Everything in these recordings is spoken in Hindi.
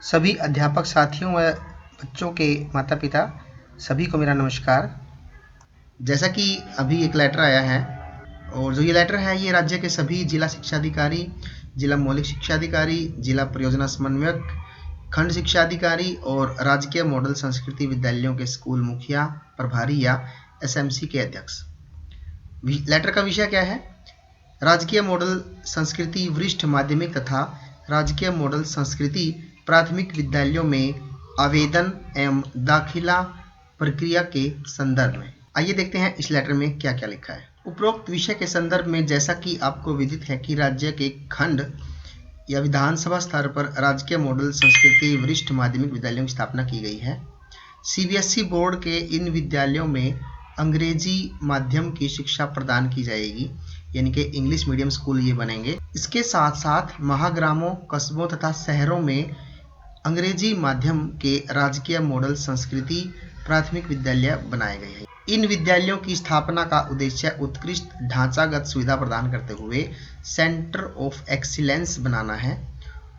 सभी अध्यापक साथियों व बच्चों के माता पिता सभी को मेरा नमस्कार। जैसा कि अभी एक लेटर आया है और जो ये लेटर है ये राज्य के सभी जिला शिक्षा अधिकारी, जिला मौलिक शिक्षा अधिकारी, जिला परियोजना समन्वयक, खंड शिक्षा अधिकारी और राजकीय मॉडल संस्कृति विद्यालयों के स्कूल मुखिया, प्रभारी या एसएमसी के अध्यक्ष। लेटर का विषय क्या है? राजकीय मॉडल संस्कृति वरिष्ठ माध्यमिक तथा राजकीय मॉडल संस्कृति प्राथमिक विद्यालयों में आवेदन एवं दाखिला प्रक्रिया के संदर्भ में। आइए देखते हैं इस लेटर में क्या क्या लिखा है। उपरोक्त विषय के संदर्भ में जैसा कि आपको विदित है कि राज्य के खंड या विधानसभा स्तर पर राजकीय मॉडल संस्कृति वरिष्ठ माध्यमिक विद्यालयों की स्थापना की गई है। सीबीएसई बोर्ड के इन विद्यालयों में अंग्रेजी माध्यम की शिक्षा प्रदान की जाएगी, यानी कि इंग्लिश मीडियम स्कूल ये बनेंगे। इसके साथ साथ महाग्रामों, कस्बों तथा शहरों में अंग्रेजी माध्यम के राजकीय मॉडल संस्कृति प्राथमिक विद्यालय बनाए गए हैं। इन विद्यालयों की स्थापना का उद्देश्य उत्कृष्ट ढांचागत सुविधा प्रदान करते हुए सेंटर ऑफ एक्सीलेंस बनाना है।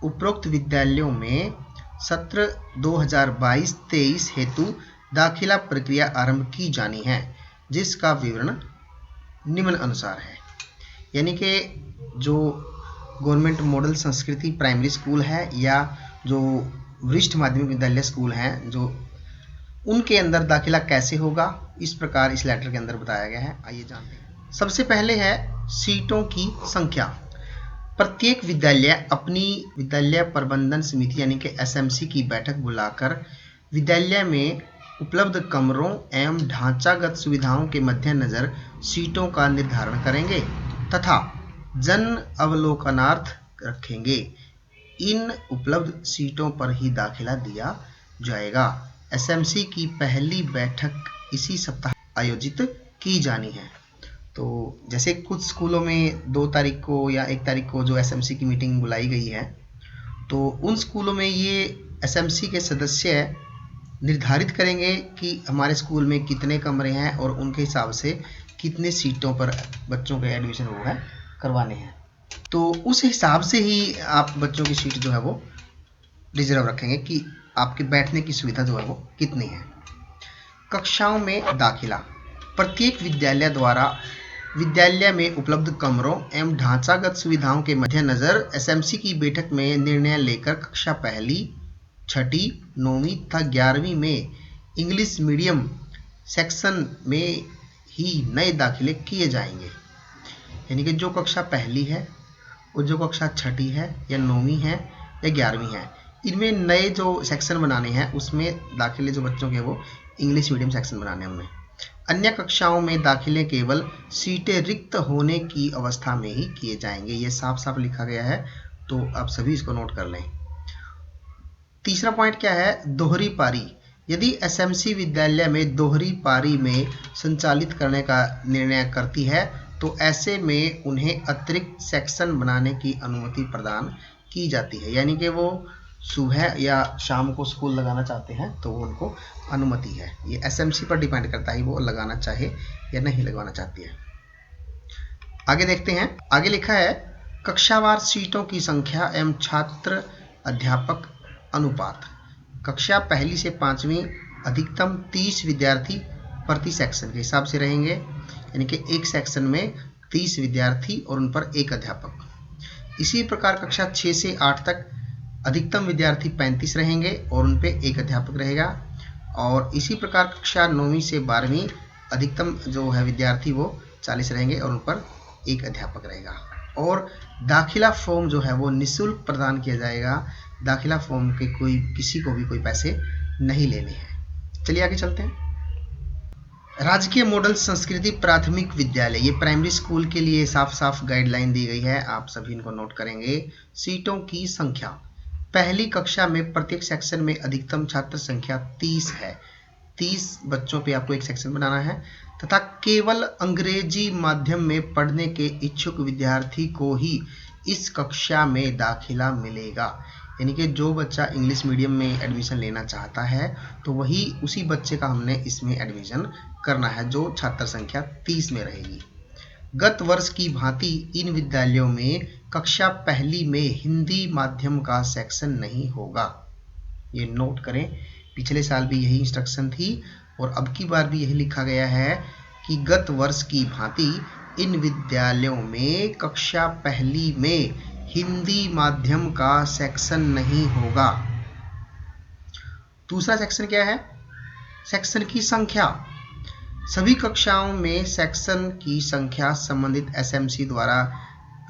उपरोक्त विद्यालयों में सत्र 2022-23 हेतु दाखिला प्रक्रिया आरंभ की जानी है, जिसका विवरण निम्न अनुसार है। यानी कि जो गवर्नमेंट मॉडल संस्कृति प्राइमरी स्कूल है या जो वरिष्ठ माध्यमिक विद्यालय स्कूल हैं, जो उनके अंदर दाखिला कैसे होगा, इस प्रकार इस लेटर के अंदर बताया गया है। आइए जानते हैं। सबसे पहले है सीटों की संख्या। प्रत्येक विद्यालय अपनी विद्यालय प्रबंधन समिति यानी कि एसएमसी की बैठक बुलाकर विद्यालय में उपलब्ध कमरों एवं ढांचागत सुविधाओं के मद्देनजर सीटों का निर्धारण करेंगे तथा जन अवलोकनार्थ रखेंगे। इन उपलब्ध सीटों पर ही दाखिला दिया जाएगा। एसएमसी की पहली बैठक इसी सप्ताह आयोजित की जानी है। तो जैसे कुछ स्कूलों में 2 तारीख को या 1 तारीख को जो एसएमसी की मीटिंग बुलाई गई है, तो उन स्कूलों में ये एसएमसी के सदस्य निर्धारित करेंगे कि हमारे स्कूल में कितने कमरे हैं और उनके हिसाब से कितने सीटों पर बच्चों के एडमिशन वो है करवाने हैं। तो उस हिसाब से ही आप बच्चों की सीट जो है वो रिजर्व रखेंगे कि आपके बैठने की सुविधा जो है वो कितनी है। कक्षाओं में दाखिला। प्रत्येक विद्यालय द्वारा विद्यालय में उपलब्ध कमरों एवं ढांचागत सुविधाओं के मद्देनजर एसएमसी की बैठक में निर्णय लेकर कक्षा पहली, छठी, 9वीं तथा 11वीं में इंग्लिश मीडियम सेक्शन में ही नए दाखिले किए जाएंगे। यानी कि जो कक्षा पहली है और जो कक्षा छठी है या 9वीं है या 11वीं है, इनमें नए जो सेक्शन बनाने हैं उसमें दाखिले जो बच्चों के वो इंग्लिश मीडियम सेक्शन बनाने हैं उनमें। अन्य कक्षाओं में दाखिले केवल सीटें रिक्त होने की अवस्था में ही किए जाएंगे। ये साफ साफ लिखा गया है, तो आप सभी इसको नोट कर लें। तीसरा पॉइंट क्या है? दोहरी पारी। यदि एसएमसी विद्यालय में दोहरी पारी में संचालित करने का निर्णय करती है तो ऐसे में उन्हें अतिरिक्त सेक्शन बनाने की अनुमति प्रदान की जाती है। यानी कि वो सुबह या शाम को स्कूल लगाना चाहते हैं तो वो उनको अनुमति है। ये एसएमसी पर डिपेंड करता है वो लगाना चाहे या नहीं लगवाना चाहती है। आगे देखते हैं। आगे लिखा है कक्षावार सीटों की संख्या एवं छात्र अध्यापक अनुपात। कक्षा पहली से 5वीं अधिकतम 30 विद्यार्थी प्रति सेक्शन के हिसाब से रहेंगे। यानी कि एक सेक्शन में 30 विद्यार्थी और उन पर एक अध्यापक। इसी प्रकार कक्षा 6 से 8 तक अधिकतम विद्यार्थी 35 रहेंगे और उन पे एक अध्यापक रहेगा। और इसी प्रकार कक्षा 9वीं से 12वीं अधिकतम जो है विद्यार्थी वो 40 रहेंगे और उन पर एक अध्यापक रहेगा। और दाखिला फॉर्म जो है वो निःशुल्क प्रदान किया जाएगा। दाखिला फॉर्म के किसी को भी कोई पैसे नहीं लेने हैं। चलिए आगे चलते हैं। राजकीय मॉडल संस्कृति प्राथमिक विद्यालय, ये प्राइमरी स्कूल के लिए साफ साफ गाइडलाइन दी गई है, आप सभी इनको नोट करेंगे। सीटों की संख्या। पहली कक्षा में प्रत्येक सेक्शन में अधिकतम छात्र संख्या 30 है। 30 बच्चों पे आपको एक सेक्शन बनाना है तथा केवल अंग्रेजी माध्यम में पढ़ने के इच्छुक विद्यार्थी को ही इस कक्षा में दाखिला मिलेगा। यानी कि जो बच्चा इंग्लिश मीडियम में एडमिशन लेना चाहता है तो वही उसी बच्चे का हमने इसमें एडमिशन करना है, जो छात्र संख्या 30 में रहेगी। गत वर्ष की भांति इन विद्यालयों में कक्षा पहली में हिंदी माध्यम का सेक्शन नहीं होगा। ये नोट करें। पिछले साल भी यही इंस्ट्रक्शन थी और अब की बार भी यही लिखा गया है कि गत वर्ष की भांति इन विद्यालयों में कक्षा पहली में हिंदी माध्यम का सेक्शन नहीं होगा। दूसरा सेक्शन क्या है? सेक्शन की संख्या। सभी कक्षाओं में सेक्शन की संख्या संबंधित एसएमसी द्वारा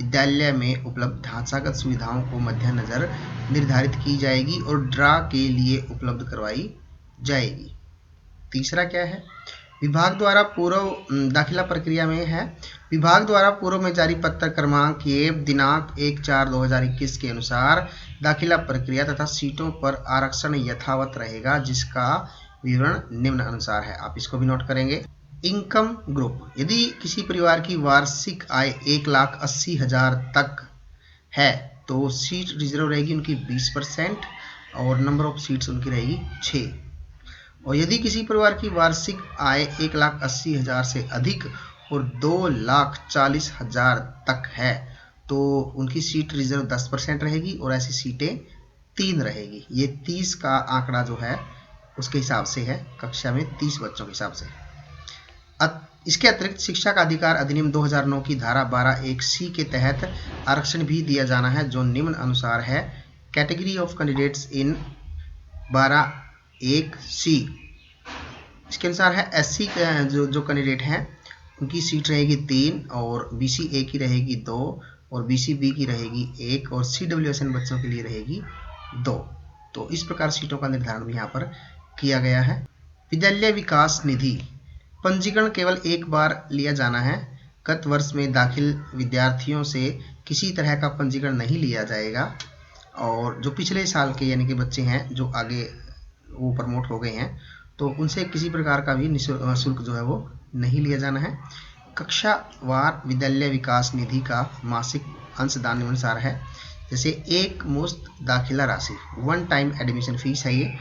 विद्यालय में उपलब्ध ढांचागत सुविधाओं को मद्देनजर निर्धारित की जाएगी और ड्रा के लिए उपलब्ध करवाई जाएगी। तीसरा क्या है? विभाग द्वारा पूर्व दाखिला प्रक्रिया में है। विभाग द्वारा पूर्व में जारी पत्र क्रमांक ये दिनांक 1/4/2021 के अनुसार दाखिला प्रक्रिया तथा सीटों पर आरक्षण यथावत रहेगा, जिसका विवरण निम्न अनुसार है। आप इसको भी नोट करेंगे। इनकम ग्रुप, यदि किसी परिवार की वार्षिक आय 1,80,000 तक है तो सीट रिजर्व रहेगी उनकी 20% और नंबर ऑफ सीट्स उनकी रहेगी 6। और यदि किसी परिवार की वार्षिक आय 1,80,000 से अधिक और 2,40,000 तक है तो उनकी सीट रिजर्व 10% रहेगी और ऐसी सीटें 3 रहेगी। ये 30 का आंकड़ा जो है उसके हिसाब से है, कक्षा में 30 बच्चों के हिसाब से। इसके अतिरिक्त शिक्षा का अधिकार अधिनियम 2009 की धारा 12(1)(c) के तहत आरक्षण भी दिया जाना है, जो निम्न अनुसार है। Category of candidates in 12(1)(c) इसके अनुसार है। एससी जो कैंडिडेट हैं उनकी सीट रहेगी 3 और बीसी ए की रहेगी 2 और बीसी बी की रहेगी 1 और CWSN बच्चों के लिए रहेगी 2। तो इस प्रकार सीटों का निर्धारण भी यहाँ पर किया गया है। विद्यालय विकास निधि, पंजीकरण केवल एक बार लिया जाना है। गत वर्ष में दाखिल विद्यार्थियों से किसी तरह का पंजीकरण नहीं लिया जाएगा और जो पिछले साल के यानी कि बच्चे हैं जो आगे वो प्रमोट हो गए हैं तो उनसे किसी प्रकार का भी शुल्क जो है वो नहीं लिया जाना है। कक्षावार विद्यालय विकास निधि का मासिक अंशदान निम्नानुसार है। जैसे एक मुश्त दाखिला राशि, 1 टाइम एडमिशन फीस है, ये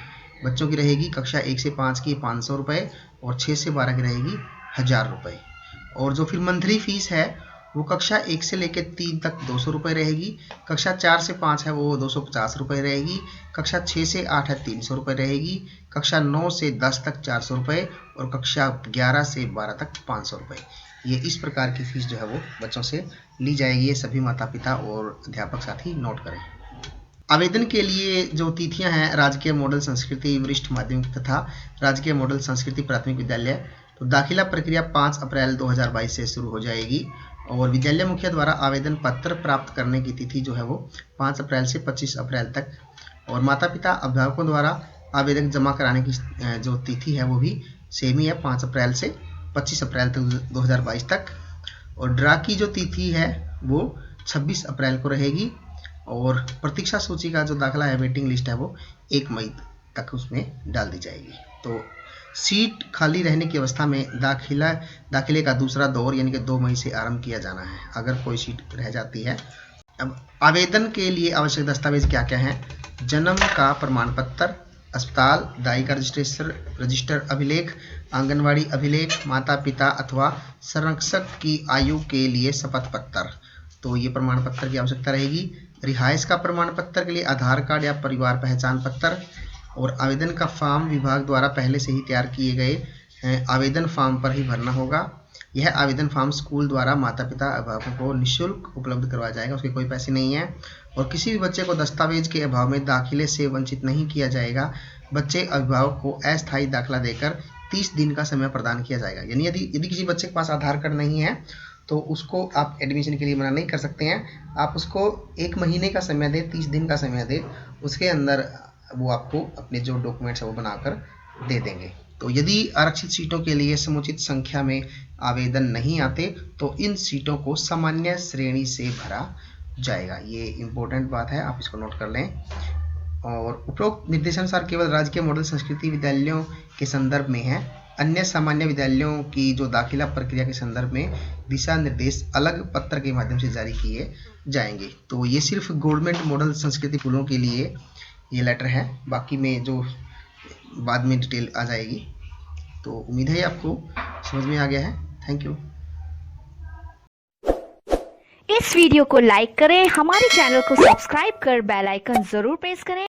बच्चों की रहेगी कक्षा 1 से 5 की 500 रुपये और 6 से 12 की रहेगी 1000 रुपये। और जो फिर मंथली फीस है वो कक्षा 1 से लेकर 3 तक 200 रुपये रहेगी, कक्षा 4 से 5 है वो 250 रुपये रहेगी, कक्षा 6 से 8 है 300 रुपये रहेगी, कक्षा 9 से 10 तक 400 रुपये और कक्षा 11 से 12 तक 500 रुपये। ये इस प्रकार की फीस जो है वो बच्चों से ली जाएगी। ये सभी माता पिता और अध्यापक साथी नोट करें। आवेदन के लिए जो तिथियां हैं, राजकीय मॉडल संस्कृति वरिष्ठ माध्यमिक तथा राजकीय मॉडल संस्कृति प्राथमिक विद्यालय, तो दाखिला प्रक्रिया 5 अप्रैल 2022 से शुरू हो जाएगी और विद्यालय मुखिया द्वारा आवेदन पत्र प्राप्त करने की तिथि जो है वो 5 अप्रैल से 25 अप्रैल तक और माता पिता अभिभावकों द्वारा आवेदन जमा कराने की जो तिथि है वो भी सेम ही है, 5 अप्रैल से 25 अप्रैल तक 2022 तक। और ड्रा की जो तिथि है वो 26 अप्रैल को रहेगी और प्रतीक्षा सूची का जो दाखिला है, वेटिंग लिस्ट है, वो 1 मई तक उसमें डाल दी जाएगी। तो सीट खाली रहने की अवस्था में दाखिले का दूसरा दौर यानी कि 2 मई से आरंभ किया जाना है अगर कोई सीट रह जाती है। अब आवेदन के लिए आवश्यक दस्तावेज क्या क्या हैं? जन्म का प्रमाण पत्र, अस्पताल, दाई का रजिस्टर अभिलेख, आंगनवाड़ी अभिलेख, माता पिता अथवा संरक्षक की आयु के लिए शपथ पत्र, तो ये प्रमाण पत्र की आवश्यकता रहेगी। रिहाइश का प्रमाण पत्र के लिए आधार कार्ड या परिवार पहचान पत्र और आवेदन का फॉर्म विभाग द्वारा पहले से ही तैयार किए गए आवेदन फॉर्म पर ही भरना होगा। यह आवेदन फॉर्म स्कूल द्वारा माता पिता अभिभावकों को निःशुल्क उपलब्ध करवाया जाएगा, उसके कोई पैसे नहीं है। और किसी भी बच्चे को दस्तावेज के अभाव में दाखिले से वंचित नहीं किया जाएगा। बच्चे अभिभावक को अस्थायी दाखिला देकर 30 दिन का समय प्रदान किया जाएगा। यानी यदि किसी बच्चे के पास आधार कार्ड नहीं है तो उसको आप एडमिशन के लिए मना नहीं कर सकते हैं। आप उसको 1 महीने का समय दें, 30 दिन का समय दें, उसके अंदर वो आपको अपने जो डॉक्यूमेंट्स है वो बनाकर दे देंगे। तो यदि आरक्षित सीटों के लिए समुचित संख्या में आवेदन नहीं आते तो इन सीटों को सामान्य श्रेणी से भरा जाएगा। ये इम्पोर्टेंट बात है, आप इसको नोट कर लें। और उपरोक्त निर्देशानुसार केवल राजकीय मॉडल संस्कृति विद्यालयों के संदर्भ में है। अन्य सामान्य विद्यालयों की जो दाखिला प्रक्रिया के संदर्भ में दिशा निर्देश अलग पत्र के माध्यम से जारी किए जाएंगे। तो ये सिर्फ गवर्नमेंट मॉडल संस्कृति स्कूलों के लिए ये लेटर है, बाकी में जो बाद में डिटेल आ जाएगी। तो उम्मीद है आपको समझ में आ गया है। Thank you. इस वीडियो को लाइक करें, हमारे चैनल को सब्सक्राइब कर बेल आइकन जरूर प्रेस करें।